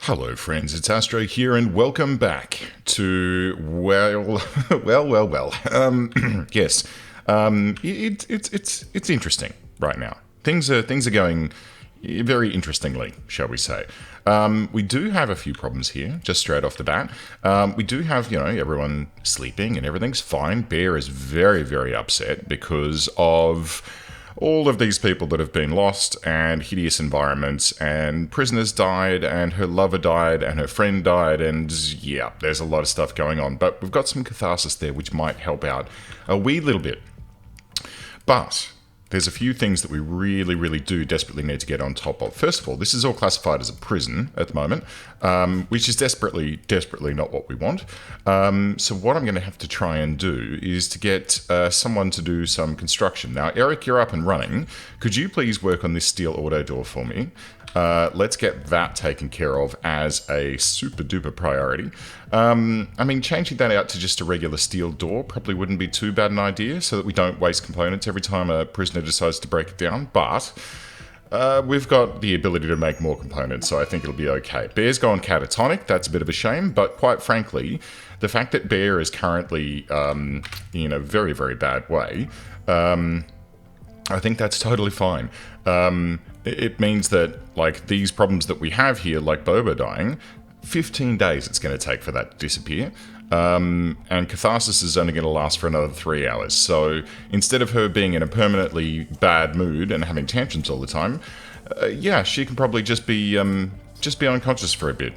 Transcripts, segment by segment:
Hello friends, it's Astro here and welcome back to, yes, it's interesting right now. Things are going very interestingly, shall we say. We do have a few problems here, just straight off the bat. We do have, everyone sleeping and everything's fine. Bear is very, very upset because of all of these people that have been lost and hideous environments, and prisoners died and her lover died and her friend died, and yeah, there's a lot of stuff going on. But we've got some catharsis there which might help out a wee little bit. But there's a few things that we really, really do desperately need to get on top of. First of all, this is all classified as a prison at the moment, which is desperately, desperately not what we want. So what I'm going to have to try and do is to get someone to do some construction. Now, Eric, you're up and running. Could you please work on this steel auto door for me? Let's get that taken care of as a super duper priority. Changing that out to just a regular steel door probably wouldn't be too bad an idea, so that we don't waste components every time a prisoner decides to break it down. But we've got the ability to make more components, so I think it'll be okay. Bear's gone catatonic. That's a bit of a shame, but quite frankly, the fact that Bear is currently in a very, very bad way, I think that's totally fine. It means that, like, these problems that we have here, like Boba dying, 15 days it's going to take for that to disappear. And catharsis is only going to last for another 3 hours. So instead of her being in a permanently bad mood and having tantrums all the time, she can probably just be unconscious for a bit.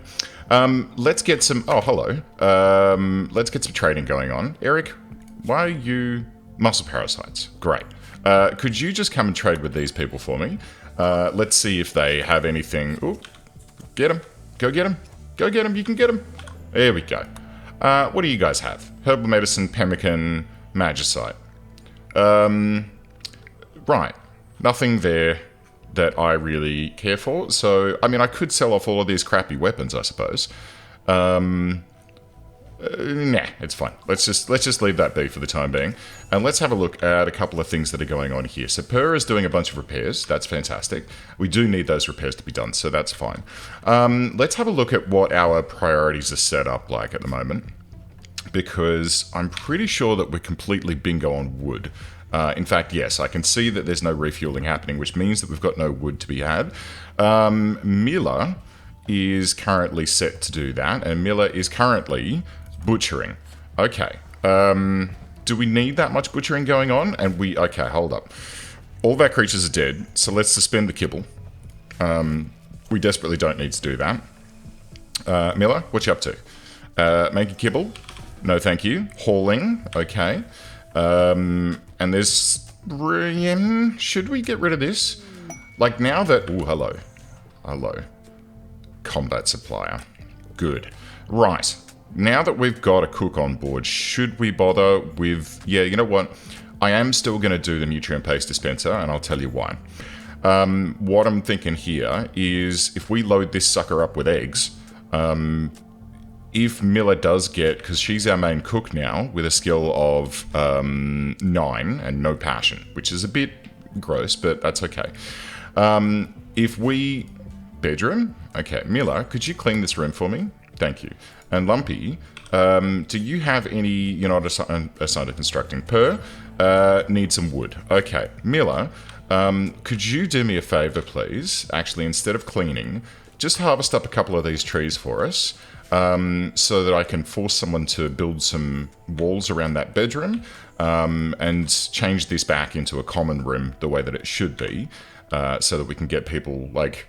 Let's get some... Oh, hello. Let's get some trading going on. Eric, why are you... Muscle parasites. Great. Could you just come and trade with these people for me? Let's see if they have anything. Ooh, get them. Go get them. Go get them. You can get them. There we go. What do you guys have? Herbal medicine, pemmican, magicite. Right. Nothing there that I really care for. So, I could sell off all of these crappy weapons, I suppose. Nah, it's fine. Let's just leave that be for the time being. And let's have a look at a couple of things that are going on here. So Per is doing a bunch of repairs. That's fantastic. We do need those repairs to be done, so that's fine. Let's have a look at what our priorities are set up like at the moment, because I'm pretty sure that we're completely bingo on wood. In fact, yes, I can see that there's no refueling happening, which means that we've got no wood to be had. Miller is currently set to do that, and Miller is currently butchering. Okay. Do we need that much butchering going on? Okay, hold up. All of our creatures are dead, so let's suspend the kibble. We desperately don't need to do that. Miller, what you up to? Make a kibble? No, thank you. Hauling? Okay. And there's... Should we get rid of this? Like, now that... Ooh, hello. Hello. Combat supplier. Good. Right. Now that we've got a cook on board, should we bother with... Yeah, you know what? I am still going to do the nutrient paste dispenser, and I'll tell you why. What I'm thinking here is if we load this sucker up with eggs, if Miller does get... Because she's our main cook now, with a skill of 9 and no passion, which is a bit gross, but that's okay. If we... Bedroom? Okay, Miller, could you clean this room for me? Thank you. And Lumpy, do you have any... You're not assigned to constructing. Per, need some wood. Okay, Miller, could you do me a favour, please? Actually, instead of cleaning, just harvest up a couple of these trees for us, so that I can force someone to build some walls around that bedroom, and change this back into a common room the way that it should be, so that we can get people, like,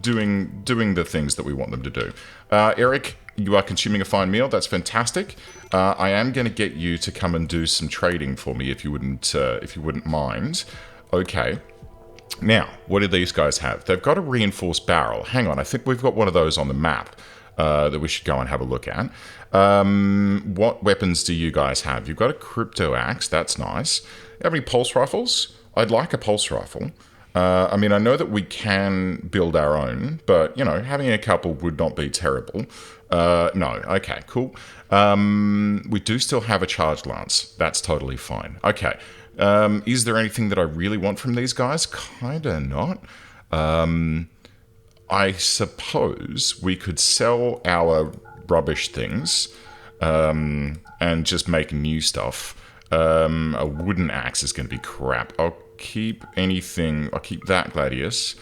doing the things that we want them to do. Eric, you are consuming a fine meal. That's fantastic. I am going to get you to come and do some trading for me if you wouldn't mind. Okay. Now, what do these guys have? They've got a reinforced barrel. Hang on, I think we've got one of those on the map that we should go and have a look at. What weapons do you guys have? You've got a crypto axe. That's nice. Have any pulse rifles? I'd like a pulse rifle. I know that we can build our own, but, having a couple would not be terrible. No, okay, cool. We do still have a charged lance. That's totally fine. Okay, Is there anything that I really want from these guys? Kinda not. I suppose we could sell our rubbish things and just make new stuff. A wooden axe is going to be crap. I'll keep that gladius.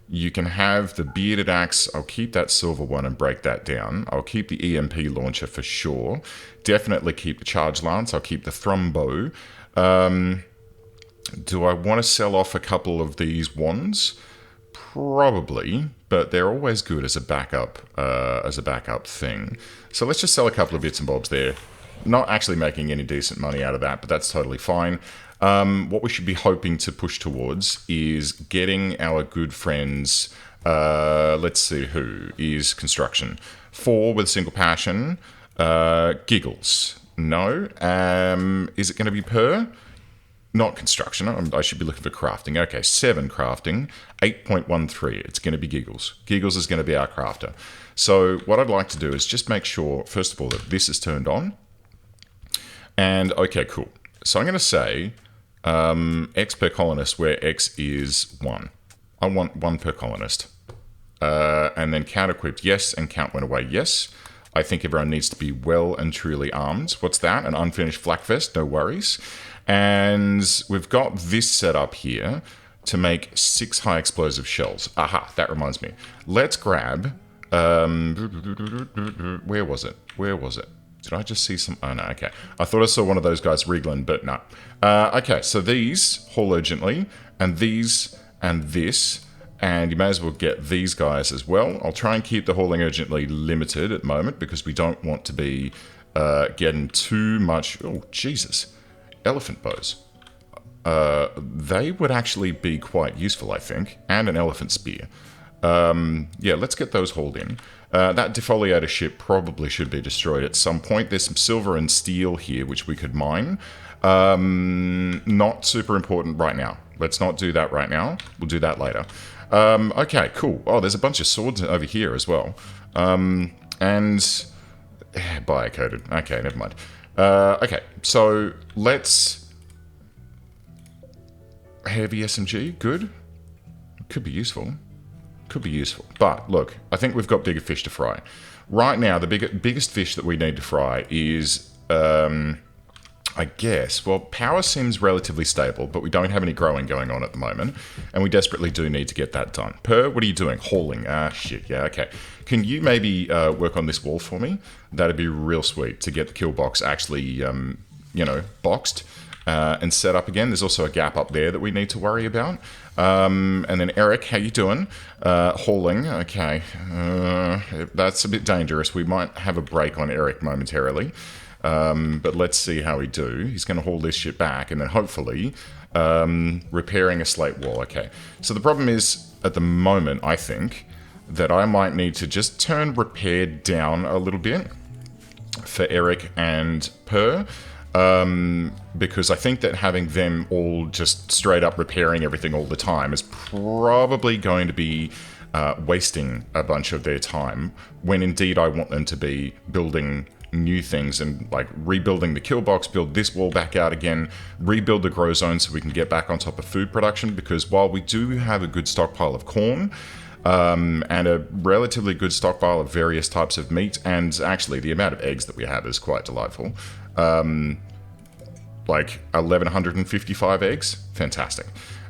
You can have the bearded axe. I'll keep that silver one and break that down. I'll keep the EMP launcher for sure. Definitely keep the charge lance. I'll keep the thrum bow. Do I want to sell off a couple of these wands? Probably, but they're always good as a backup thing. So let's just sell a couple of bits and bobs there. Not actually making any decent money out of that, but that's totally fine. What we should be hoping to push towards is getting our good friends, let's see who is construction. 4 with single passion, giggles. No. Is it going to be per? Not construction. I should be looking for crafting. Okay, 7 crafting, 8.13. It's going to be Giggles. Giggles is going to be our crafter. So what I'd like to do is just make sure, first of all, that this is turned on. And, okay, cool. So I'm going to say X per colonist, where X is 1. I want 1 per colonist. And then count equipped, yes, and count went away, yes. I think everyone needs to be well and truly armed. What's that? An unfinished flak vest? No worries. And we've got this set up here to make 6 high explosive shells. Aha, that reminds me. Let's grab... where was it? Did I just see some... Oh, no, okay. I thought I saw one of those guys wriggling, but no. Okay, so these, haul urgently, and these, and this, and you may as well get these guys as well. I'll try and keep the hauling urgently limited at the moment, because we don't want to be getting too much... Oh, Jesus. Elephant bows. They would actually be quite useful, I think, and an elephant spear. Yeah, let's get those hauled in. That defoliator ship probably should be destroyed at some point. There's some silver and steel here, which we could mine. Not super important right now. Let's not do that right now. We'll do that later. Okay, cool. Oh, there's a bunch of swords over here as well. And... biocoded. Okay, never mind. Okay, so let's... Heavy SMG, good. Could be useful. But, look, I think we've got bigger fish to fry. Right now, the biggest fish that we need to fry is, I guess, well, power seems relatively stable, but we don't have any growing going on at the moment, and we desperately do need to get that done. Per, what are you doing? Hauling. Ah, shit, yeah, okay. Can you maybe work on this wall for me? That'd be real sweet to get the kill box actually, you know, boxed and set up again. There's also a gap up there that we need to worry about. And then Eric, how you doing? Hauling, okay. That's a bit dangerous. We might have a break on Eric momentarily. But let's see how we do. He's going to haul this shit back and then hopefully repairing a slate wall. Okay, so the problem is at the moment, I think, that I might need to just turn repair down a little bit for Eric and Per. Because I think that having them all just straight up repairing everything all the time is probably going to be wasting a bunch of their time, when indeed I want them to be building new things and like rebuilding the kill box, build this wall back out again, rebuild the grow zone so we can get back on top of food production, because while we do have a good stockpile of corn, and a relatively good stockpile of various types of meat, and actually the amount of eggs that we have is quite delightful. Like 1,155 eggs, fantastic.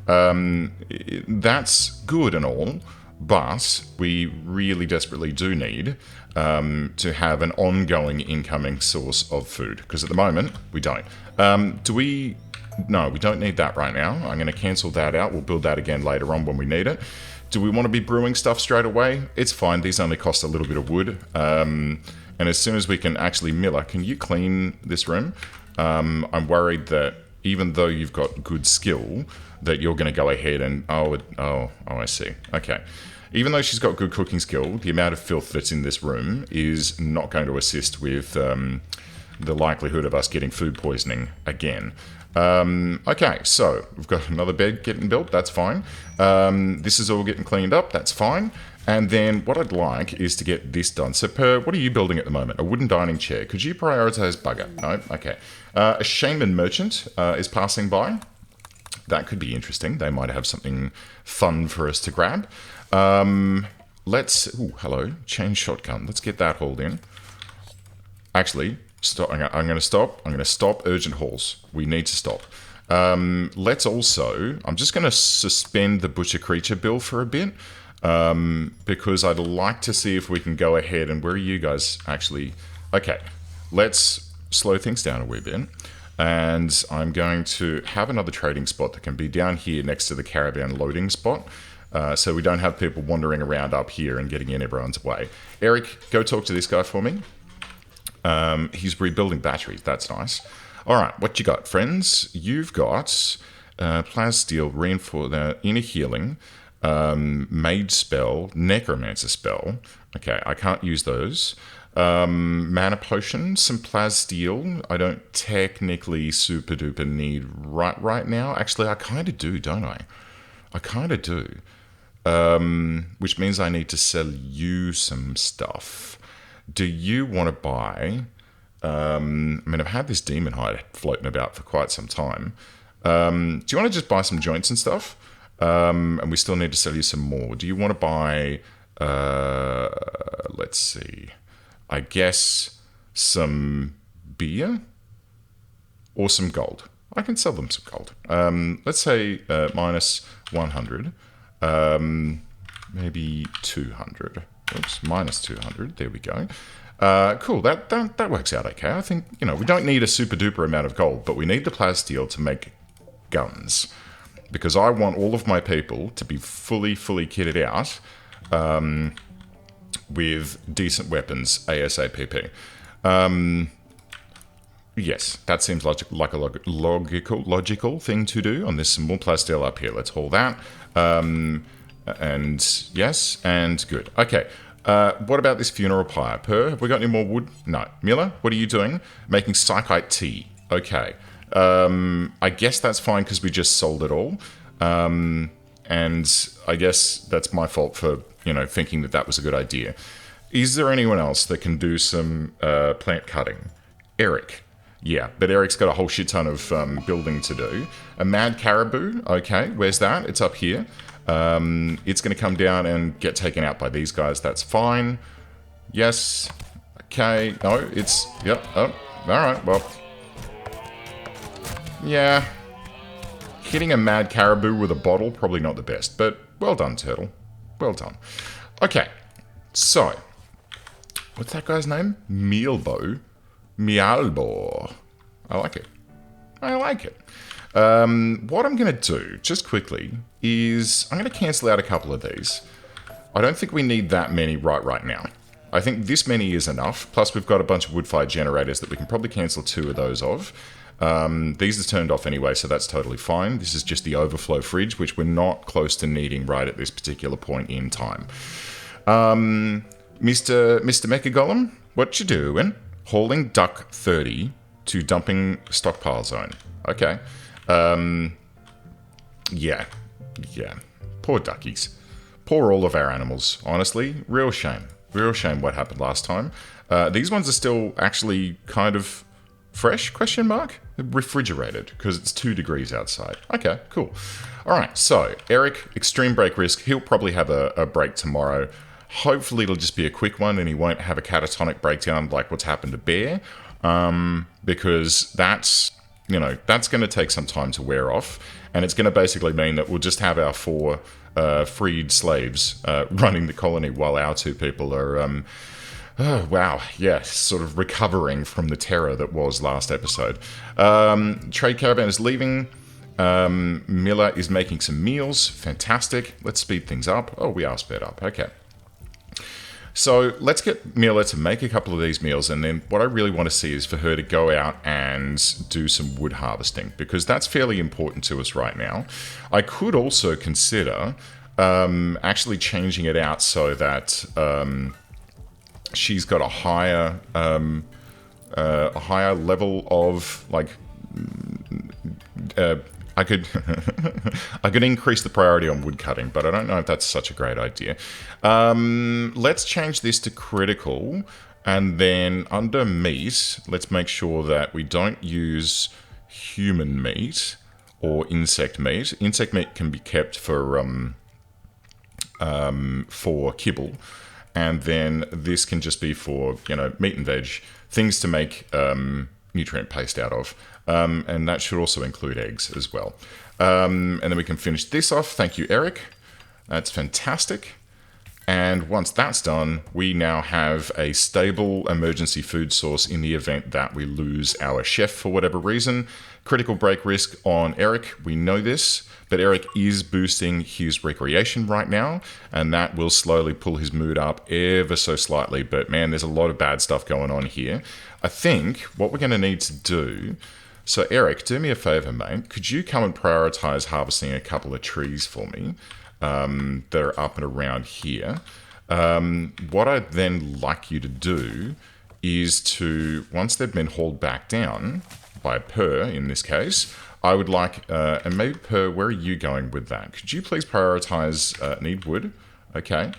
That's good and all, but we really desperately do need to have an ongoing incoming source of food, because at the moment we don't. No, we don't need that right now. I'm going to cancel that out. We'll build that again later on when we need it. Do we want to be brewing stuff straight away? It's fine. These only cost a little bit of wood. And as soon as we can actually... Miller, can you clean this room? I'm worried that even though you've got good skill, that you're going to go ahead and... Oh, I see. Okay. Even though she's got good cooking skill, the amount of filth that's in this room is not going to assist with the likelihood of us getting food poisoning again. Okay, so we've got another bed getting built. That's fine. This is all getting cleaned up. That's fine. And then what I'd like is to get this done. So, Per, what are you building at the moment? A wooden dining chair. Could you prioritize bugger? No? Okay. A shaman merchant is passing by. That could be interesting. They might have something fun for us to grab. Let's... Ooh, hello. Chain shotgun. Let's get that hauled in. Actually, stop. I'm going to stop. I'm going to stop urgent hauls. We need to stop. Let's also... I'm just going to suspend the butcher creature bill for a bit. Because I'd like to see if we can go ahead and... Where are you guys actually... Okay. Let's slow things down a wee bit. And I'm going to have another trading spot that can be down here next to the caravan loading spot. So we don't have people wandering around up here and getting in everyone's way. Eric, go talk to this guy for me. He's rebuilding batteries. That's nice. All right, what you got, friends? You've got plasteel, reinforce the inner healing, mage spell, necromancer spell. Okay, I can't use those. Mana potion, some plasteel. I don't technically super duper need right now. Actually, I kind of do, don't I? I kind of do. Which means I need to sell you some stuff. Do you want to buy... I mean, I've had this demon hide floating about for quite some time. Do you want to just buy some joints and stuff? And we still need to sell you some more. Do you want to buy... let's see... I guess some beer or some gold. I can sell them some gold. Let's say minus 100, maybe 200. Oops, minus 200. There we go. Cool. That works out okay. I think, you know, we don't need a super duper amount of gold, but we need the plasteel to make guns because I want all of my people to be fully kitted out. With decent weapons ASAP. Yes, that seems like a logical thing to do. And there's some more plasteel up here. Let's haul that. And yes, and good. Okay, what about this funeral pyre? Have we got any more wood? No. Miller, what are you doing? Making psychite tea. Okay. I guess that's fine because we just sold it all. And I guess that's my fault for... thinking that was a good idea. Is there anyone else that can do some plant cutting? Eric. Yeah, but Eric's got a whole shit ton of building to do. A mad caribou. Okay, where's that? It's up here. It's going to come down and get taken out by these guys. That's fine. Yes. Okay. No, it's... Yep. Oh, all right. Well. Yeah. Hitting a mad caribou with a bottle, probably not the best. But well done, Turtle. Well done. Okay, so what's that guy's name? Mealbo. I like it. What I'm going to do, just quickly, is I'm going to cancel out a couple of these. I don't think we need that many right now. I think this many is enough. Plus, we've got a bunch of wood-fired generators that we can probably cancel 2 of those of. These are turned off anyway, so that's totally fine. This is just the overflow fridge, which we're not close to needing right at this particular point in time. Mr. Mecha Golem, what you doing? Hauling duck 30 to dumping stockpile zone. Okay. Yeah. Poor duckies. Poor all of our animals, honestly. Real shame what happened last time. These ones are still actually kind of... fresh, question mark? Refrigerated, because it's 2 degrees outside. Okay, cool. All right, so Eric, extreme break risk. He'll probably have a break tomorrow. Hopefully it'll just be a quick one and he won't have a catatonic breakdown like what's happened to Bear, because that's going to take some time to wear off, and it's going to basically mean that we'll just have our 4 freed slaves running the colony while our 2 people are... oh, wow. Yes, sort of recovering from the terror that was last episode. Trade caravan is leaving. Miller is making some meals. Fantastic. Let's speed things up. Oh, we are sped up. Okay. So let's get Miller to make a couple of these meals, and then what I really want to see is for her to go out and do some wood harvesting, because that's fairly important to us right now. I could also consider actually changing it out so that... she's got a higher level of I could I could increase the priority on wood cutting, but I don't know if that's such a great idea. Let's change this to critical, and then under meat, let's make sure that we don't use human meat or insect meat. Insect meat can be kept for kibble, and then this can just be for, you know, meat and veg, things to make nutrient paste out of, and that should also include eggs as well. And then we can finish this off. Thank you, Eric. That's fantastic. And once that's done, we now have a stable emergency food source in the event that we lose our chef for whatever reason. Critical break risk on Eric, we know this, but Eric is boosting his recreation right now, and that will slowly pull his mood up ever so slightly. But man, there's a lot of bad stuff going on here. I think what we're going to need to do... So Eric, do me a favor, mate. Could you come and prioritize harvesting a couple of trees for me? That are up and around here. What I'd then like you to do is to, once they've been hauled back down, by Per in this case, I would like, and maybe Per, where are you going with that? Could you please prioritize, need wood? Okay.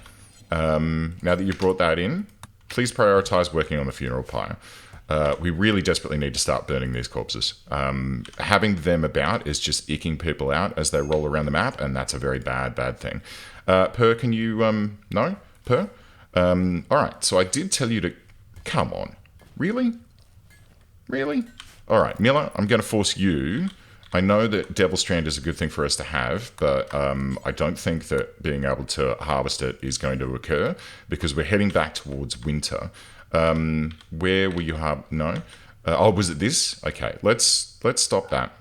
Now that you've brought that in, please prioritize working on the funeral pyre. We really desperately need to start burning these corpses. Having them about is just icking people out as they roll around the map, and that's a very bad thing. Per, can you... no? Per? Alright, so I did tell you to... Come on. Really? Really? Alright, Miller, I'm going to force you... I know that Devil Strand is a good thing for us to have, but I don't think that being able to harvest it is going to occur, because we're heading back towards winter. Where will you have... No? Oh, was it this? Okay, let's stop that.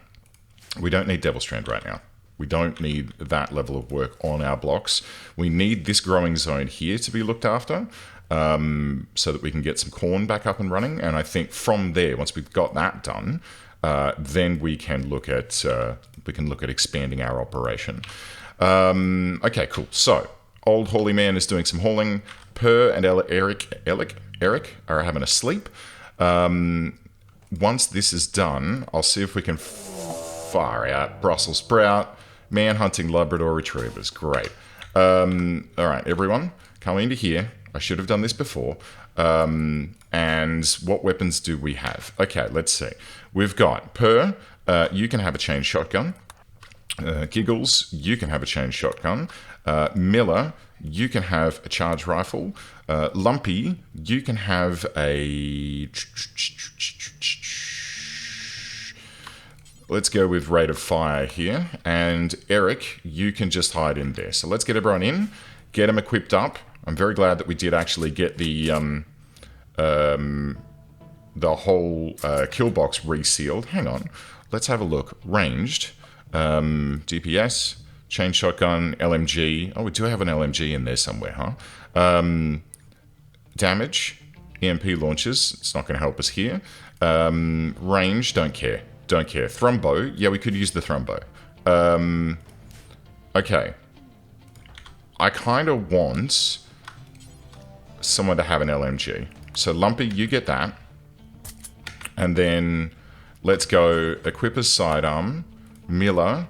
We don't need Devil Strand right now. We don't need that level of work on our blocks. We need this growing zone here to be looked after, so that we can get some corn back up and running. And I think from there, once we've got that done, then we can look at expanding our operation. Okay, cool. So, Old Holy Man is doing some hauling. Per and Eric are having a sleep. Once this is done, I'll see if we can fire out Brussels sprout, man-hunting Labrador retrievers. Great. All right, everyone, come into here. I should have done this before. And what weapons do we have? Okay, let's see. We've got Per, you can have a chain shotgun. Giggles, you can have a chain shotgun. Miller, you can have a charge rifle. Lumpy, you can have a... Let's go with rate of fire here. And Eric, you can just hide in there. So let's get everyone in, get them equipped up. I'm very glad that we did actually get the whole kill box resealed. Hang on, let's have a look. Ranged, DPS, chain shotgun, LMG. Oh, we do have an LMG in there somewhere, huh? Damage, EMP launchers. It's not going to help us here. Range, don't care. Don't care. Thrumbo, yeah, we could use the Thrumbo. Okay. I kind of want someone to have an LMG. So Lumpy, you get that. And then let's go Equipper's sidearm. Miller,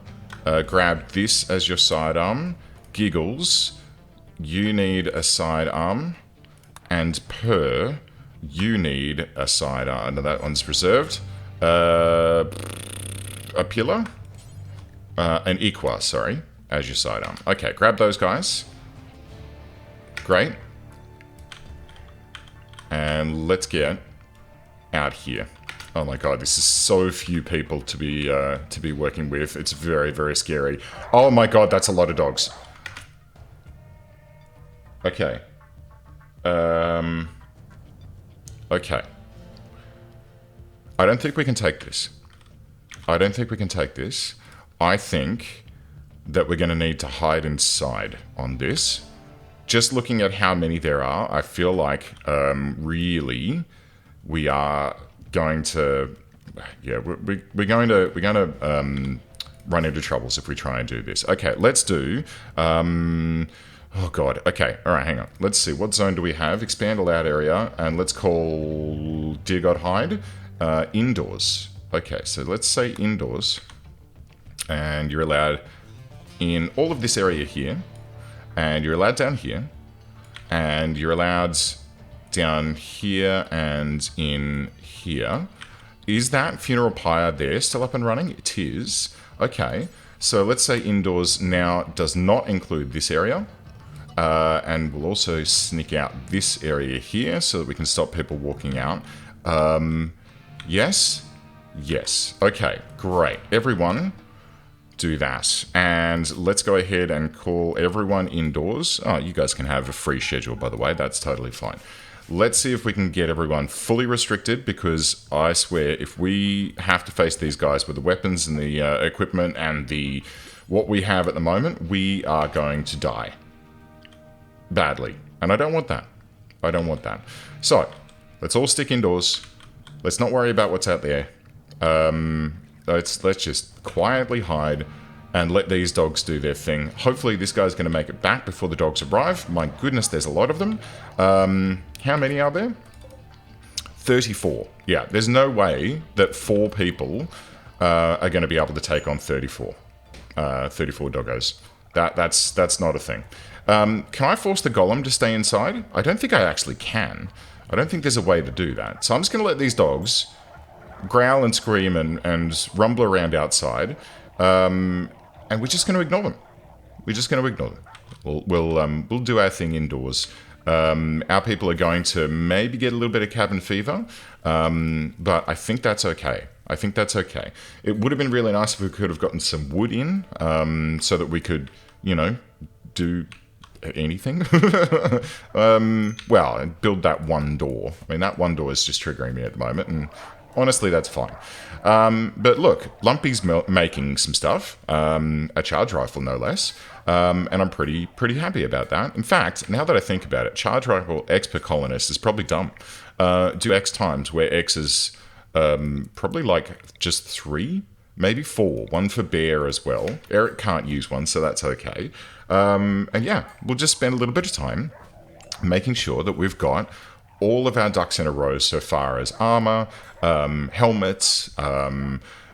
grab this as your sidearm. Giggles, you need a sidearm. And Per, you need a sidearm. Now that one's reserved. A pillar? An Equa, sorry, as your sidearm. Okay, grab those guys. Great. And let's get out here. Oh my god, this is so few people to be working with. It's very, very scary. Oh my god, that's a lot of dogs. Okay. Okay. I don't think we can take this. I don't think we can take this. I think that we're going to need to hide inside on this. Just looking at how many there are, I feel like really we are going to, yeah, we're going to run into troubles if we try and do this. Okay, let's do. Oh god. Okay. All right. Hang on. Let's see. What zone do we have? Expand allowed area, and let's call Dear God Hide indoors. Okay. So let's say indoors, and you're allowed in all of this area here. And you're allowed down here, and you're allowed down here and in here. Is that funeral pyre there still up and running? It is. Okay, so let's say indoors now does not include this area. And we'll also sneak out this area here so that we can stop people walking out. Yes? Yes. Okay, great. Everyone, do that. And let's go ahead and call everyone indoors. Oh, you guys can have a free schedule, by the way. That's totally fine. Let's see if we can get everyone fully restricted, because I swear, if we have to face these guys with the weapons and the equipment and the what we have at the moment, we are going to die. Badly. And I don't want that. I don't want that. So, let's all stick indoors. Let's not worry about what's out there. Let's just quietly hide and let these dogs do their thing. Hopefully this guy's going to make it back before the dogs arrive. My goodness, there's a lot of them. How many are there? 34. Yeah, there's no way that 4 people are going to be able to take on 34. 34 doggos. That's not a thing. Can I force the golem to stay inside? I don't think I actually can. I don't think there's a way to do that. So I'm just going to let these dogs growl and scream and rumble around outside. And we're just going to ignore them. We're just going to ignore them. We'll do our thing indoors. Our people are going to maybe get a little bit of cabin fever. But I think that's okay. I think that's okay. It would have been really nice if we could have gotten some wood in, so that we could, you know, do anything. Well, build that one door. I mean, that one door is just triggering me at the moment, and honestly, that's fine. But look, Lumpy's making some stuff, a charge rifle no less, and I'm pretty happy about that. In fact, now that I think about it, charge rifle X per colonist is probably dumb. Do X times, where X is probably like just 3, maybe 4. One for Bear as well. Eric can't use one, so that's okay. And yeah, we'll just spend a little bit of time making sure that we've got all of our ducks in a row so far as armor, helmets,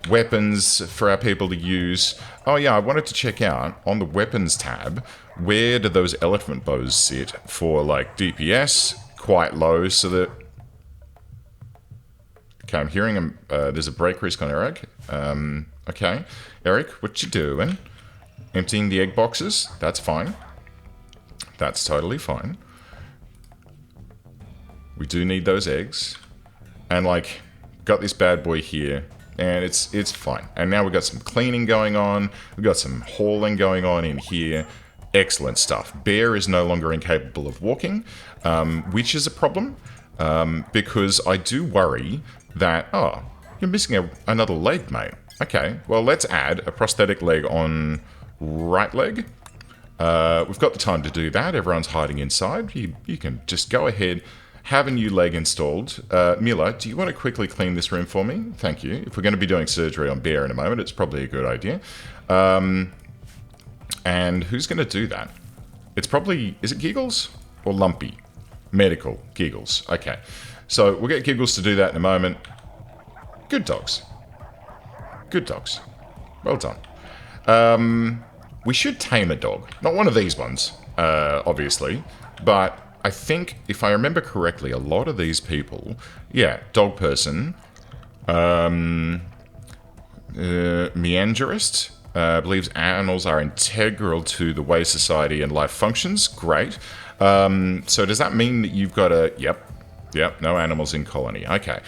weapons for our people to use. Oh yeah, I wanted to check out on the weapons tab, where do those elephant bows sit for like DPS, quite low, so that... Okay, I'm hearing there's a break risk on Eric. Okay, Eric, what you doing? Emptying the egg boxes? That's fine. That's totally fine. We do need those eggs. And like, got this bad boy here, and it's fine. And now we've got some cleaning going on. We've got some hauling going on in here. Excellent stuff. Bear is no longer incapable of walking, which is a problem, because I do worry that, oh, you're missing another leg, mate. Okay, well, let's add a prosthetic leg on right leg. We've got the time to do that. Everyone's hiding inside. You can just go ahead, have a new leg installed. Mila, do you want to quickly clean this room for me? Thank you. If we're going to be doing surgery on Bear in a moment, it's probably a good idea. And who's going to do that? It's probably... Is it Giggles or Lumpy? Medical. Giggles. Okay. So we'll get Giggles to do that in a moment. Good dogs. Good dogs. Well done. We should tame a dog. Not one of these ones, obviously. But I think, if I remember correctly, a lot of these people... Yeah, dog person. Meanderist. Believes animals are integral to the way society and life functions. Great. So does that mean that you've got a... Yep, no animals in colony. Okay.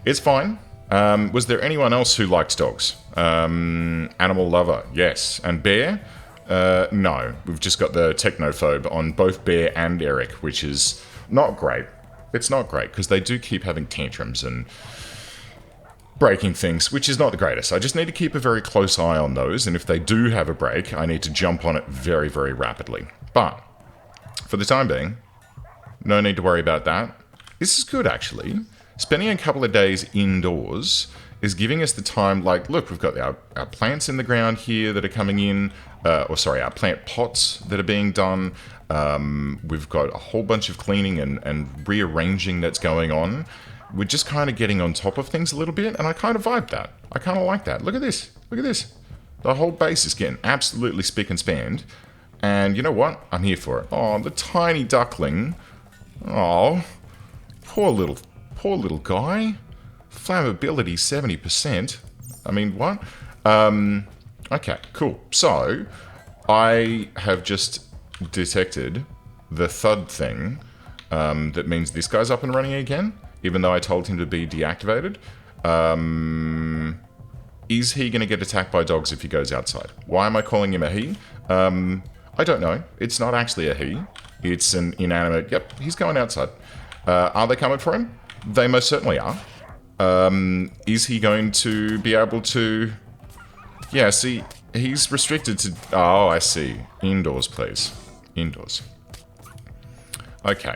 It's fine. Was there anyone else who likes dogs? Animal lover, yes. And Bear? No. We've just got the technophobe on both Bear and Eric, which is not great. It's not great, because they do keep having tantrums and breaking things, which is not the greatest. I just need to keep a very close eye on those, and if they do have a break, I need to jump on it very, very rapidly. But, for the time being, no need to worry about that. This is good, actually. Spending a couple of days indoors is giving us the time, like, look, we've got our plants in the ground here that are coming in, our plant pots that are being done. We've got a whole bunch of cleaning and rearranging that's going on. We're just kind of getting on top of things a little bit, and I kind of vibe that. I kind of like that. Look at this. Look at this. The whole base is getting absolutely spick and spanned, and you know what? I'm here for it. Oh, the tiny duckling. Oh, poor little guy. Flammability 70%. I mean, what? Okay, cool. So, I have just detected the thud thing. That means this guy's up and running again, even though I told him to be deactivated. Is he going to get attacked by dogs if he goes outside? Why am I calling him a he? I don't know. It's not actually a he. It's an inanimate... Yep, he's going outside. Are they coming for him? They most certainly are. Is he going to be able to... Yeah, see, he's restricted to... Oh, I see. Indoors, please. Indoors. Okay.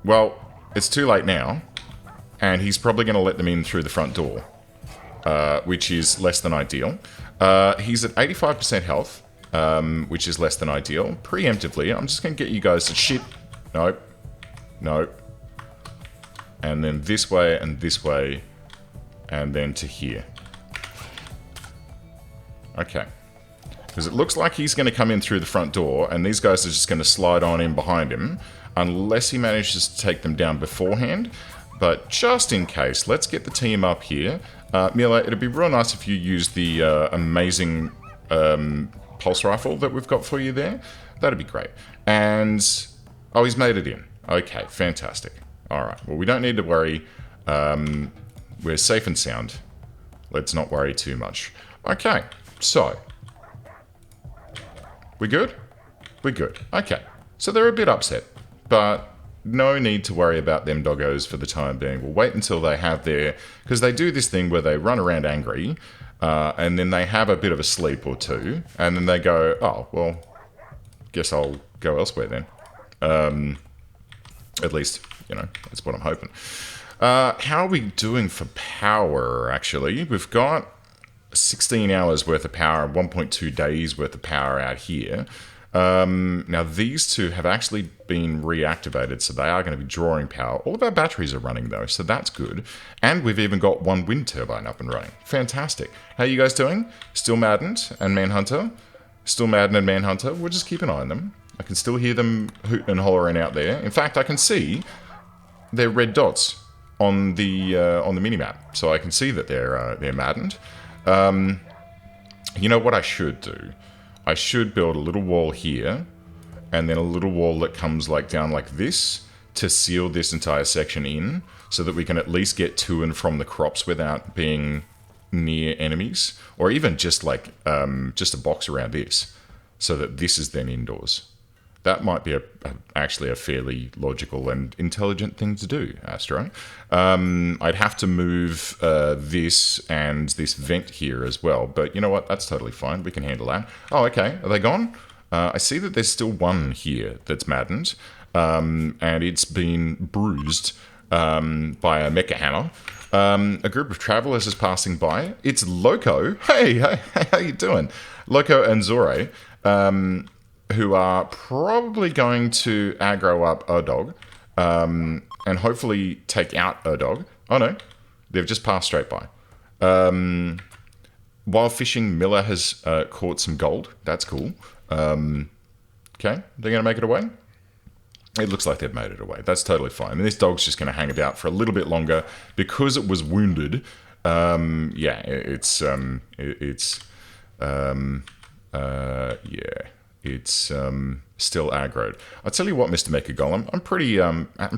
Well, it's too late now, and he's probably going to let them in through the front door, which is less than ideal. He's at 85% health, which is less than ideal. Preemptively, I'm just going to get you guys to shit. Nope. Nope. And then this way, and then to here. Okay. Because it looks like he's going to come in through the front door, and these guys are just going to slide on in behind him, unless he manages to take them down beforehand. But just in case, let's get the team up here. Mila, it'd be real nice if you used the amazing pulse rifle that we've got for you there. That'd be great. And, oh, he's made it in. Okay, fantastic. All right, well, we don't need to worry. We're safe and sound. Let's not worry too much. Okay, so... We good? We're good. Okay. So they're a bit upset, but no need to worry about them doggos for the time being. We'll wait until they have their... Because they do this thing where they run around angry, and then they have a bit of a sleep or two, and then they go, oh, well, guess I'll go elsewhere then. At least, you know, that's what I'm hoping. How are we doing for power, actually? We've got 16 hours worth of power, 1.2 days worth of power out here. Now, these two have actually been reactivated, so they are going to be drawing power. All of our batteries are running, though, so that's good. And we've even got one wind turbine up and running. Fantastic. How are you guys doing? Still Maddened and Manhunter? Still Maddened and Manhunter? We'll just keep an eye on them. I can still hear them hooting and hollering out there. In fact, I can see their red dots on the minimap, so I can see that they're Maddened. You know what I should do? I should build a little wall here, and then a little wall that comes like down like this to seal this entire section in, so that we can at least get to and from the crops without being near enemies, or even just like just a box around this, so that this is then indoors. That might be actually a fairly logical and intelligent thing to do, Astro. I'd have to move this and this vent here as well, but you know what? That's totally fine. We can handle that. Oh, okay. Are they gone? I see that there's still one here that's maddened, and it's been bruised by a mecha hammer. A group of travelers is passing by. It's Loco. Hey, how you doing? Loco and Zore. Who are probably going to aggro up Erdog, and hopefully take out Erdog. Oh no, they've just passed straight by. While fishing, Miller has caught some gold. That's cool. Okay, they're going to make it away? It looks like they've made it away. That's totally fine. And this dog's just going to hang about for a little bit longer because it was wounded. Yeah, it's still aggroed. I'll tell you what, Mr. Mecha Golem, I'm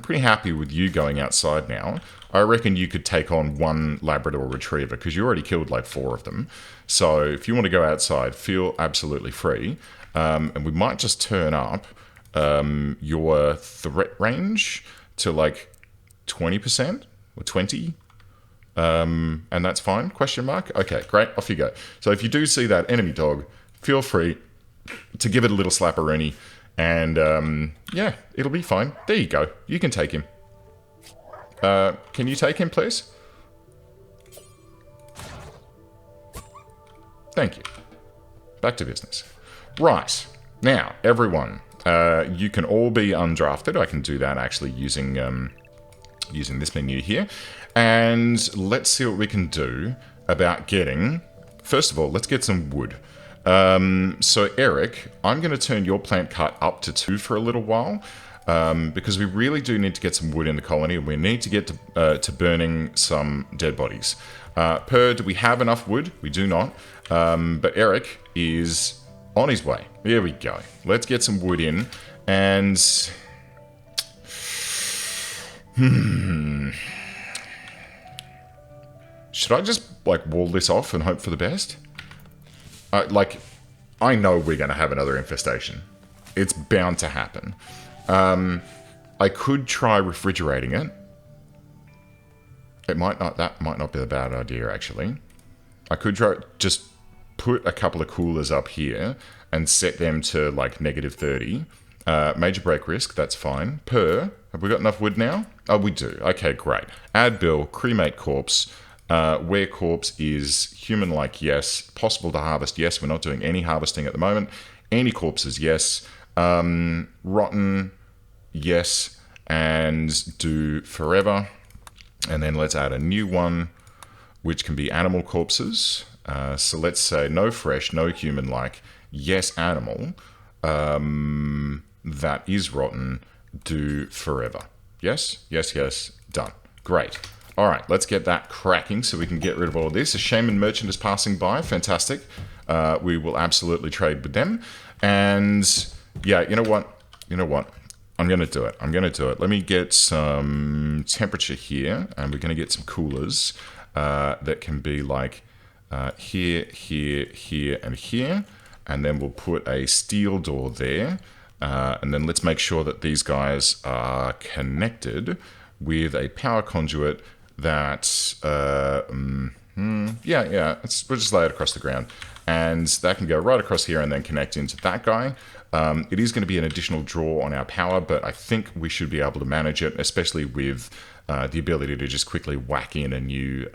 pretty happy with you going outside now. I reckon you could take on one Labrador Retriever because you already killed like 4 of them. So if you want to go outside, feel absolutely free. And we might just turn up your threat range to like 20% or 20. And that's fine, question mark. Okay, great, off you go. So if you do see that enemy dog, feel free to give it a little slapperoonie, and yeah, it'll be fine. There you go. You can take him. Can you take him, please? Thank you. Back to business. Right. Now, everyone, you can all be undrafted. I can do that actually using this menu here. And let's see what we can do about getting... First of all, let's get some wood. So Eric, I'm going to turn your plant cut up to 2 for a little while. because we really do need to get some wood in the colony, and we need to get to burning some dead bodies. Do we have enough wood? We do not. But Eric is on his way. There we go. Let's get some wood in, and... Should I just, like, wall this off and hope for the best? I know we're going to have another infestation. It's bound to happen. I could try refrigerating it. That might not be a bad idea, actually. I could try just put a couple of coolers up here and set them to, like, -30. Major break risk, that's fine. Have we got enough wood now? Oh, we do. Okay, great. Add bill, cremate corpse. Where corpse is human-like, yes. Possible to harvest, yes. We're not doing any harvesting at the moment. Any corpses, yes. Rotten, yes. And do forever. And then let's add a new one, which can be animal corpses. So let's say no fresh, no human-like, yes animal. That is rotten, do forever. Yes, yes, yes, done. Great. All right, let's get that cracking so we can get rid of all of this. A shaman merchant is passing by. Fantastic. We will absolutely trade with them. And yeah, you know what? I'm going to do it. Let me get some temperature here, and we're going to get some coolers that can be like here, here, here, and here. And then we'll put a steel door there. And then let's make sure that these guys are connected with a power conduit that, we'll just lay it across the ground. And that can go right across here and then connect into that guy. It is going to be an additional draw on our power, but I think we should be able to manage it, especially with the ability to just quickly whack in a new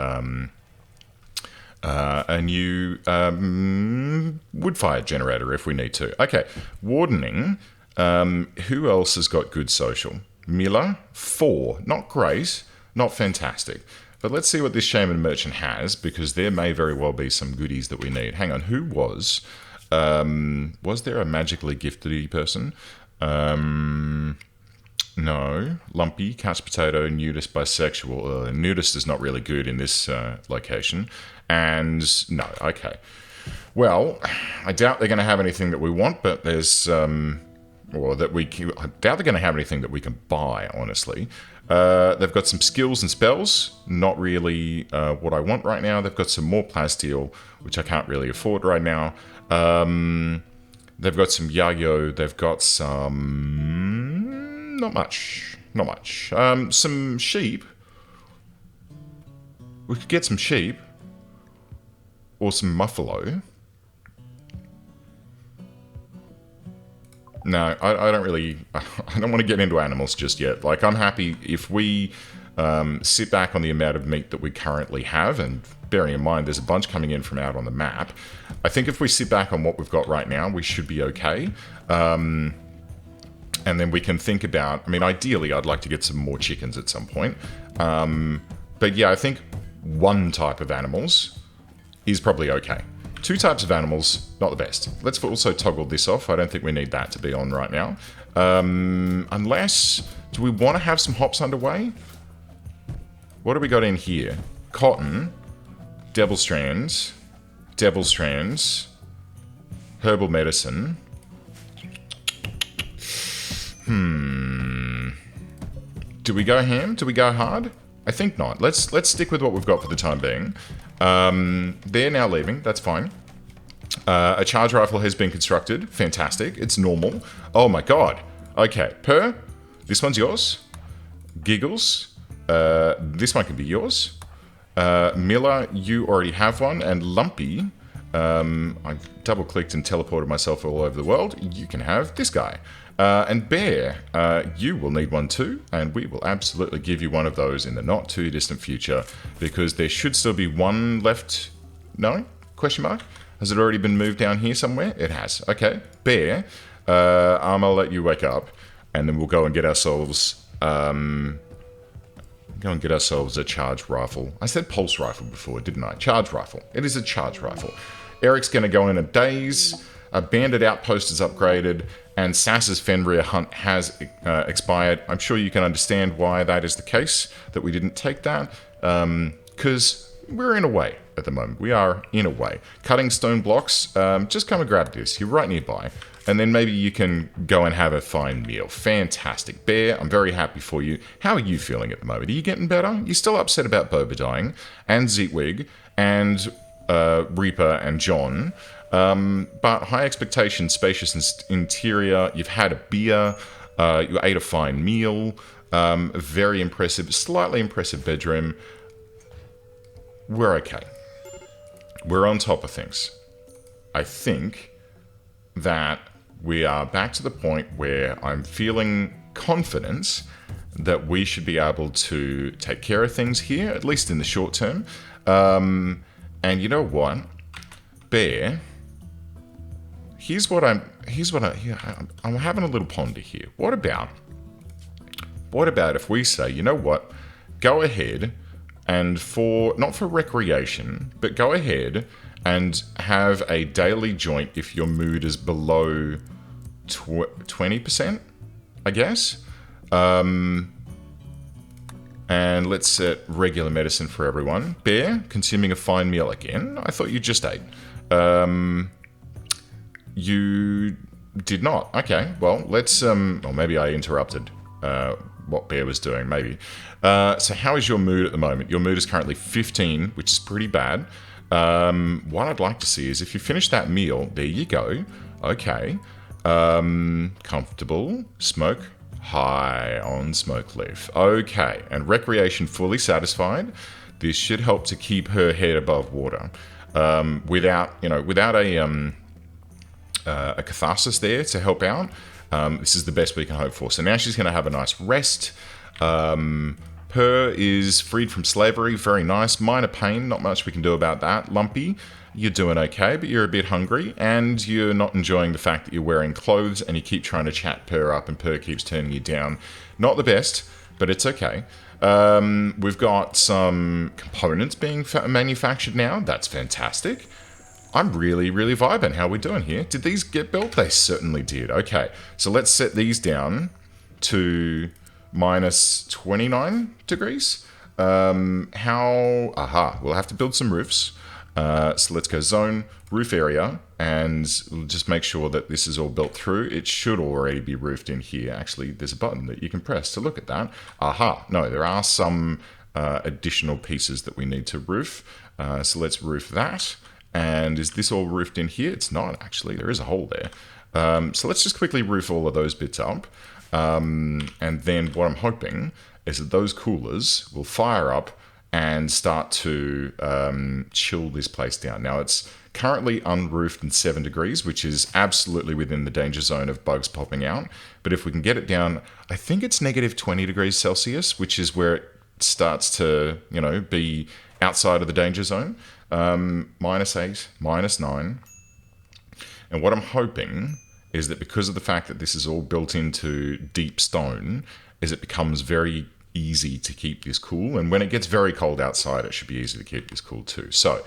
wood-fired generator if we need to. Okay, wardening. Who else has got good social? Miller, 4. Not great, not fantastic. But let's see what this shaman merchant has, because there may very well be some goodies that we need. Hang on, who was? Was there a magically gifted person? No. Lumpy, couch potato, nudist, bisexual. Nudist is not really good in this location. And no, okay. Well, I doubt they're going to have anything that we want, but there's... I doubt they're going to have anything that we can buy, honestly. They've got some skills and spells. Not really what I want right now. They've got some more plasteel, which I can't really afford right now. They've got some yayo. They've got some... Not much. Some sheep. We could get some sheep. Or some muffalo. No, I don't really... I don't want to get into animals just yet. Like, I'm happy if we sit back on the amount of meat that we currently have, and bearing in mind there's a bunch coming in from out on the map, I think if we sit back on what we've got right now, we should be okay. And then we can think about... I mean, ideally, I'd like to get some more chickens at some point. But yeah, I think one type of animals is probably okay. 2 types of animals, not the best. Let's also toggle this off. I don't think we need that to be on right now. Unless... Do we want to have some hops underway? What do we got in here? Cotton. Devil strands. Herbal medicine. Do we go ham? Do we go hard? I think not. Let's stick with what we've got for the time being. They're now leaving. That's fine. A charge rifle has been constructed. Fantastic. It's normal. Oh my god. Okay. This one's yours. Giggles. This one can be yours. Miller, you already have one. And Lumpy, I've double-clicked and teleported myself all over the world. You can have this guy. And Bear, you will need one too, and we will absolutely give you one of those in the not too distant future, because there should still be one left. No? Question mark? Has it already been moved down here somewhere? It has. Okay. Bear, I'm gonna let you wake up, and then we'll go and get ourselves a charge rifle. I said pulse rifle before, didn't I? Charge rifle. It is a charge rifle. Eric's gonna go in a daze. A bandit outpost is upgraded, and Sass's Fenrir hunt has expired. I'm sure you can understand why that is the case, that we didn't take that, because we're in a way at the moment. We are in a way. Cutting stone blocks, just come and grab this. You're right nearby. And then maybe you can go and have a fine meal. Fantastic. Bear, I'm very happy for you. How are you feeling at the moment? Are you getting better? You're still upset about Boba dying, and Zeetwig, and Reaper, and John. But high expectations, spacious interior. You've had a beer. You ate a fine meal. Very impressive, slightly impressive bedroom. We're okay. We're on top of things. I think that we are back to the point where I'm feeling confidence that we should be able to take care of things here, at least in the short term. And you know what, Bear? I'm having a little ponder here. What about if we say, you know what, go ahead and not for recreation, but go ahead and have a daily joint if your mood is below 20%, I guess. And let's set regular medicine for everyone. Bear, consuming a fine meal again? I thought you just ate. You did not. Okay, well, let's... or maybe I interrupted what Bear was doing, maybe. So how is your mood at the moment? Your mood is currently 15, which is pretty bad. What I'd like to see is if you finish that meal, there you go. Okay. Comfortable. Smoke. High on smoke leaf. Okay. And recreation fully satisfied. This should help to keep her head above water. Without a catharsis there to help out. This is the best we can hope for. So now she's going to have a nice rest. Per is freed from slavery. Very nice. Minor pain. Not much we can do about that. Lumpy, you're doing okay, but you're a bit hungry, and you're not enjoying the fact that you're wearing clothes, and you keep trying to chat Per up, and Per keeps turning you down. Not the best, but it's okay. We've got some components being manufactured now. That's fantastic. I'm really, really vibing. How are we doing here? Did these get built? They certainly did. Okay, so let's set these down to minus 29 degrees. We'll have to build some roofs. So let's go zone, roof area, and we'll just make sure that this is all built through. It should already be roofed in here. Actually, there's a button that you can press to look at that. No, there are some additional pieces that we need to roof. So let's roof that. And is this all roofed in here? It's not, actually. There is a hole there. So let's just quickly roof all of those bits up. And then what I'm hoping is that those coolers will fire up and start to chill this place down. Now, it's currently unroofed in 7 degrees, which is absolutely within the danger zone of bugs popping out. But if we can get it down, I think it's negative 20 degrees Celsius, which is where it starts to, be outside of the danger zone. Minus 8, minus 9. And what I'm hoping is that because of the fact that this is all built into deep stone, is it becomes very easy to keep this cool. And when it gets very cold outside, it should be easy to keep this cool too. So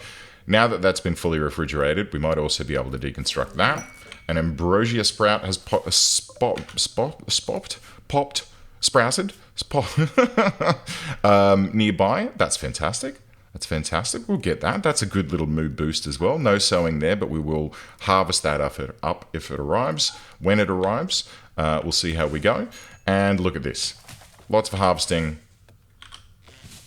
now that that's been fully refrigerated, we might also be able to deconstruct that. An ambrosia sprout has sprouted nearby. That's fantastic. That's fantastic. We'll get that. That's a good little mood boost as well. No sowing there, but we will harvest that up if it arrives. When it arrives, we'll see how we go. And look at this. Lots of harvesting.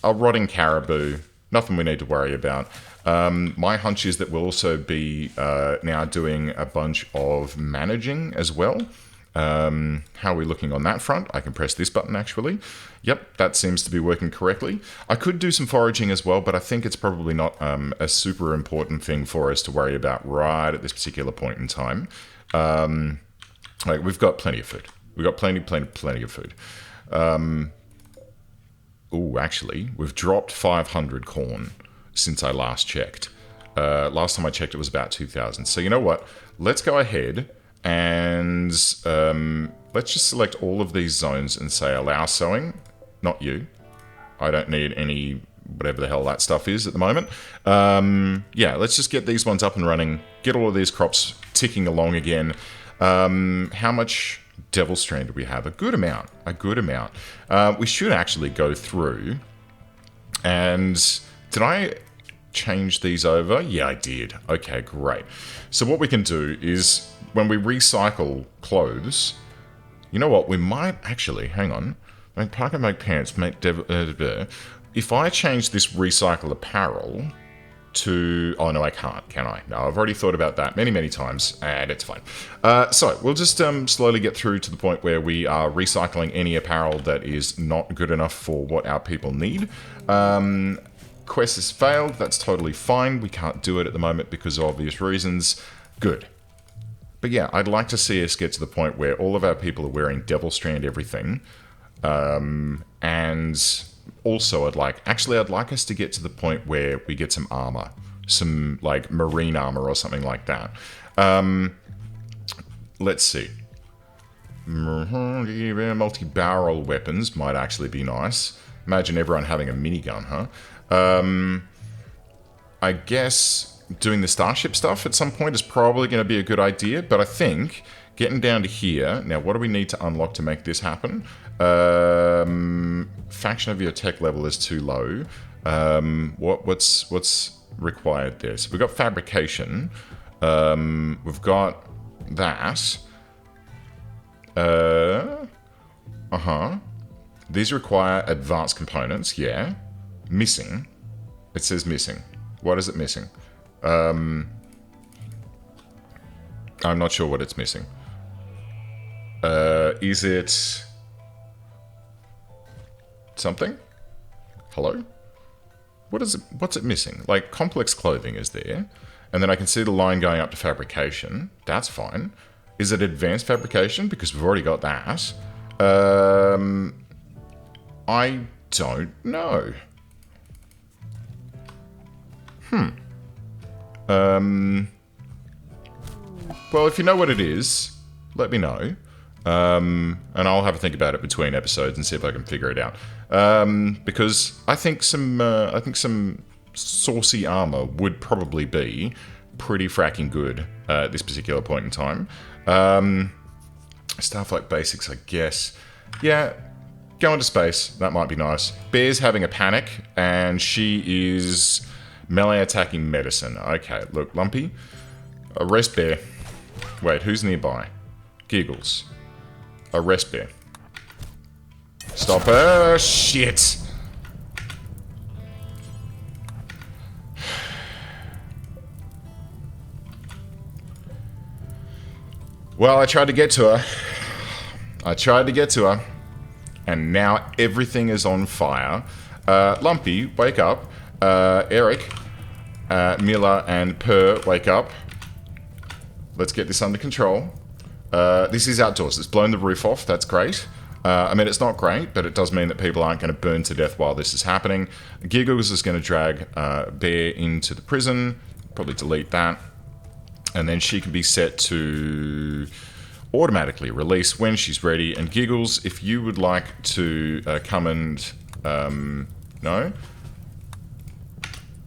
A rotting caribou. Nothing we need to worry about. My hunch is that we'll also be now doing a bunch of managing as well. How are we looking on that front? I can press this button actually. Yep, that seems to be working correctly. I could do some foraging as well, but I think it's probably not a super important thing for us to worry about right at this particular point in time. We've got plenty of food. We've got plenty of food. Actually, we've dropped 500 corn since I last checked. Last time I checked, it was about 2,000. So you know what? Let's go ahead and let's just select all of these zones and say allow sowing. Not you. I don't need any whatever the hell that stuff is at the moment. Let's just get these ones up and running. Get all of these crops ticking along again. How much Devil Strand do we have? A good amount. A good amount. We should actually go through. And did I change these over? Yeah, I did. Okay, great. So what we can do is when we recycle clothes, you know what? We might actually, hang on. Make parka, make pants, make if I change this recycle apparel to... Oh, no, I can't, can I? No, I've already thought about that many, many times, and it's fine. So, we'll just slowly get through to the point where we are recycling any apparel that is not good enough for what our people need. Quest has failed. That's totally fine. We can't do it at the moment because of obvious reasons. Good. But yeah, I'd like to see us get to the point where all of our people are wearing Devil Strand everything. And also I'd like us to get to the point where we get some armor. Some, like, marine armor or something like that. Let's see. Multi-barrel weapons might actually be nice. Imagine everyone having a minigun, huh? I guess doing the starship stuff at some point is probably going to be a good idea, but I think getting down to here... Now, what do we need to unlock to make this happen? Faction of your tech level is too low. What's required there? So we've got fabrication. We've got that. These require advanced components, yeah. Missing. It says missing. What is it missing? I'm not sure what it's missing. Is it... something? Hello? What is it? What's it missing? Like, complex clothing is there. And then I can see the line going up to fabrication. That's fine. Is it advanced fabrication? Because we've already got that. I don't know. Well, if you know what it is, let me know. And I'll have a think about it between episodes and see if I can figure it out. Because I think some saucy armor would probably be pretty fracking good at this particular point in time. Starflight basics, I guess. Yeah, go into space. That might be nice. Bear's having a panic, and she is melee attacking medicine. Okay, look, Lumpy. Arrest Bear. Wait, who's nearby? Giggles. Arrest Bear. Stop her! Shit! Well, I tried to get to her. And now everything is on fire. Lumpy, wake up. Eric, Miller, and Per, wake up. Let's get this under control. This is outdoors. It's blown the roof off. That's great. I mean, it's not great, but it does mean that people aren't going to burn to death while this is happening. Giggles is going to drag Bear into the prison. Probably delete that. And then she can be set to automatically release when she's ready. And Giggles, if you would like to come and... no?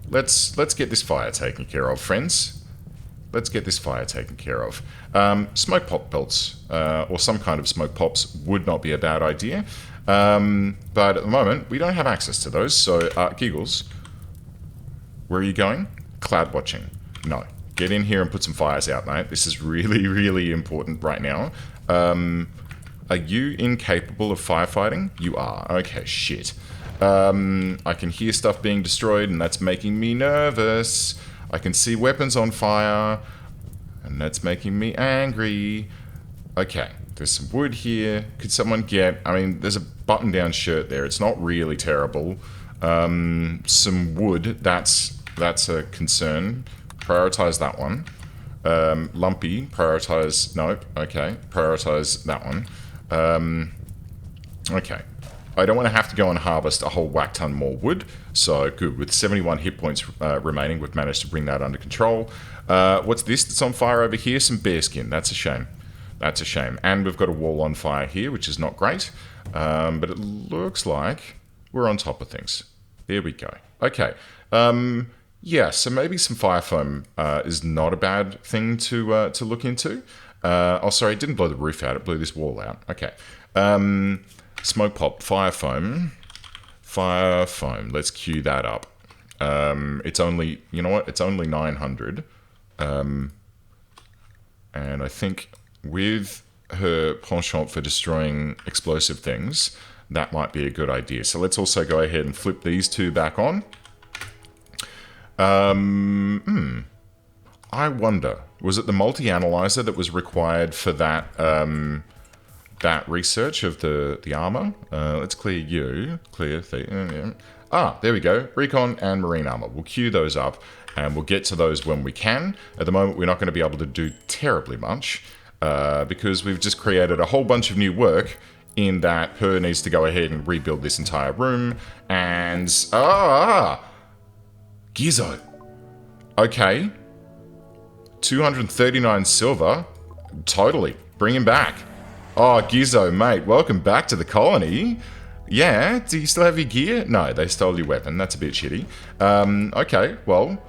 Let's get this fire taken care of, friends. Let's get this fire taken care of. Smoke pop belts, or some kind of smoke pops, would not be a bad idea. But at the moment, we don't have access to those. So, Giggles, where are you going? Cloud watching. No. Get in here and put some fires out, mate. This is really, really important right now. Are you incapable of firefighting? You are. Okay, shit. I can hear stuff being destroyed, and that's making me nervous. I can see weapons on fire, and that's making me angry. Okay, there's some wood here. Could someone get... I mean, there's a button-down shirt there. It's not really terrible. Some wood, that's a concern. Prioritize that one. Lumpy, prioritize... Nope, okay. Prioritize that one. Okay. I don't want to have to go and harvest a whole whack ton more wood. So, good. With 71 hit points remaining, we've managed to bring that under control. What's this that's on fire over here? Some bearskin. That's a shame. That's a shame. And we've got a wall on fire here, which is not great. But it looks like we're on top of things. There we go. Okay. Yeah, so maybe some fire foam is not a bad thing to look into. Oh, sorry, it didn't blow the roof out. It blew this wall out. Okay. Smoke pop, fire foam. Fire foam. Let's queue that up. It's only, you know what? It's only 900. And I think with her penchant for destroying explosive things, that might be a good idea. So let's also go ahead and flip these two back on. I wonder, was it the multi-analyzer that was required for that that research of the armor? Let's clear you. Clear the... there we go. Recon and marine armor. We'll queue those up, and we'll get to those when we can. At the moment, we're not going to be able to do terribly much, because we've just created a whole bunch of new work in that her needs to go ahead and rebuild this entire room, and... Gizzo. Okay. 239 silver. Totally. Bring him back. Oh, Gizzo, mate. Welcome back to the colony. Yeah, do you still have your gear? No, they stole your weapon. That's a bit shitty. Okay, well...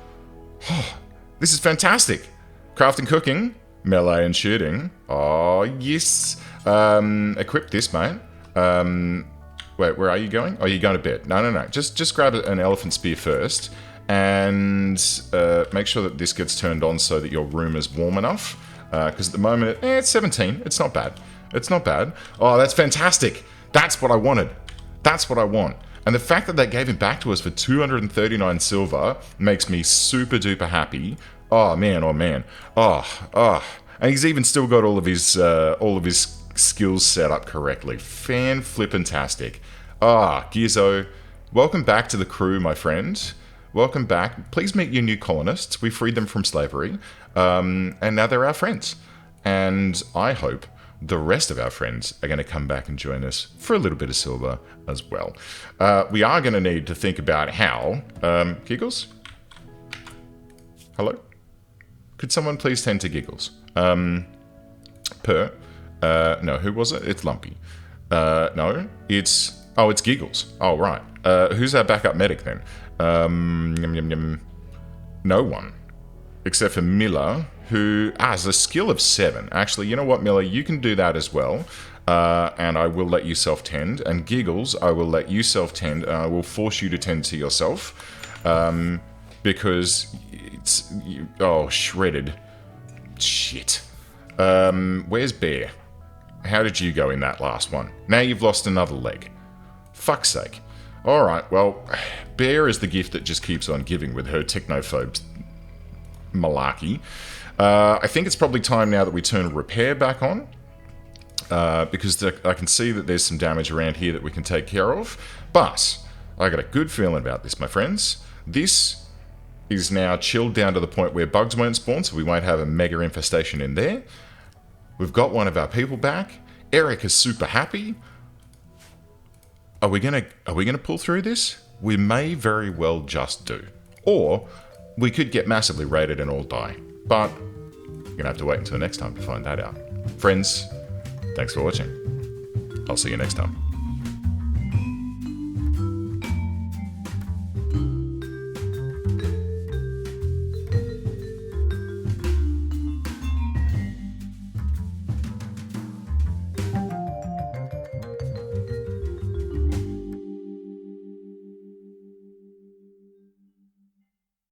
this is fantastic. Crafting, cooking, melee and shooting. Oh, yes. Equip this, mate. Wait, where are you going? Oh, you're going to bed. No. Just grab an elephant spear first. And make sure that this gets turned on so that your room is warm enough. Because at the moment, it's 17. It's not bad. It's not bad. Oh, that's fantastic. That's what I wanted. That's what I want. And the fact that they gave him back to us for 239 silver makes me super duper happy. Oh, man. Oh, man. Oh. And he's even still got all of his skills set up correctly. Fan-flippantastic. Gizzo, welcome back to the crew, my friend. Welcome back. Please meet your new colonists. We freed them from slavery. And now they're our friends. And I hope the rest of our friends are going to come back and join us for a little bit of silver as well. We are going to need to think about how... Giggles? Hello? Could someone please tend to Giggles? No, who was it? It's Lumpy. No, it's... Oh, it's Giggles. Oh, right. Who's our backup medic then? No one. Except for Miller, who has a skill of 7. Actually, you know what, Miller? You can do that as well. And I will let you self-tend. And Giggles, I will let you self-tend. And I will force you to tend to yourself. Because it's... shredded. Shit. Where's Bear? How did you go in that last one? Now you've lost another leg. Fuck's sake. Alright, well, Bear is the gift that just keeps on giving with her technophobe malarkey. I think it's probably time now that we turn repair back on. Because I can see that there's some damage around here that we can take care of. But I got a good feeling about this, my friends. This is now chilled down to the point where bugs won't spawn, so we won't have a mega infestation in there. We've got one of our people back. Eric is super happy. Are we gonna pull through this? We may very well just do. Or we could get massively raided and all die. But you're gonna have to wait until next time to find that out. Friends, thanks for watching. I'll see you next time.